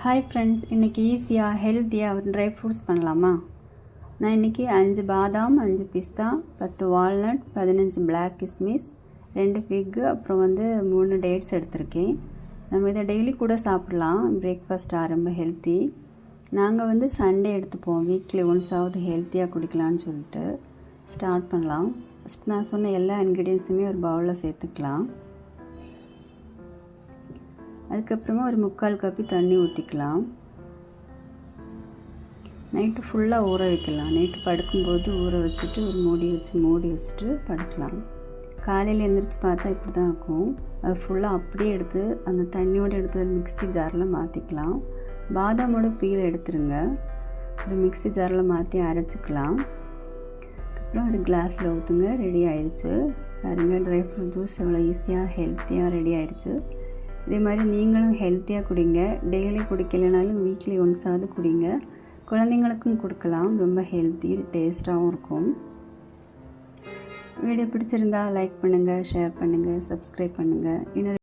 Hi friends, இன்றைக்கி ஈஸியாக ஹெல்த்தியாக ஒரு ட்ரை ஃப்ரூட்ஸ் பண்ணலாமா? நான் இன்றைக்கி 5 பாதாம், 5 பிஸ்தா, 10 வால்நட், 15 பிளாக் கிஸ்மிஸ், 2 ஃபிக்கு, அப்புறம் 3 டேட்ஸ் எடுத்திருக்கேன். நம்ம இதை டெய்லி கூட சாப்பிட்லாம். பிரேக்ஃபாஸ்ட்டாக ரொம்ப ஹெல்த்தி. நாங்கள் சண்டே எடுத்துப்போம். வீக்லி ஒன்ஸாவது ஹெல்த்தியாக குடிக்கலான்னு சொல்லிட்டு ஸ்டார்ட் பண்ணலாம். ஃபஸ்ட் நான் சொன்ன எல்லா இன்க்ரீடியன்ஸுமே ஒரு பவுலில் சேர்த்துக்கலாம். அதுக்கப்புறமா ஒரு 3/4 கப்பு தண்ணி ஊற்றிக்கலாம். நைட்டு ஃபுல்லாக ஊற வைக்கலாம். நைட்டு படுக்கும்போது ஊற வச்சுட்டு ஒரு மூடி வச்சுட்டு படுக்கலாம். காலையில் எழுந்திரிச்சு பார்த்தா இப்படி தான் இருக்கும். அது ஃபுல்லாக அப்படியே எடுத்து அந்த தண்ணியோடு எடுத்து ஒரு மிக்ஸி ஜாரில் மாற்றிக்கலாம். பாதாமோட பீல் எடுத்துருங்க. ஒரு மிக்ஸி ஜாரில் மாற்றி அரைச்சிக்கலாம். அப்புறம் ஒரு கிளாஸில் ஊற்றுங்க. ரெடி ஆயிடுச்சு. பாருங்கள், ட்ரை ஃப்ரூட் ஜூஸ் எவ்வளோ ஈஸியாக ஹெல்த்தியாக ரெடி ஆயிடுச்சு. இதே மாதிரி நீங்களும் ஹெல்த்தியாக குடிங்க. டெய்லி குடிக்கலைனாலும் வீக்லி ஒன்ஸாவது குடிங்க. குழந்தைங்களுக்கும் கொடுக்கலாம். ரொம்ப ஹெல்த்தி, டேஸ்ட்டாகவும் இருக்கும். வீடியோ பிடிச்சிருந்தா லைக் பண்ணுங்கள், ஷேர் பண்ணுங்கள், சப்ஸ்கிரைப் பண்ணுங்கள். இன்னொரு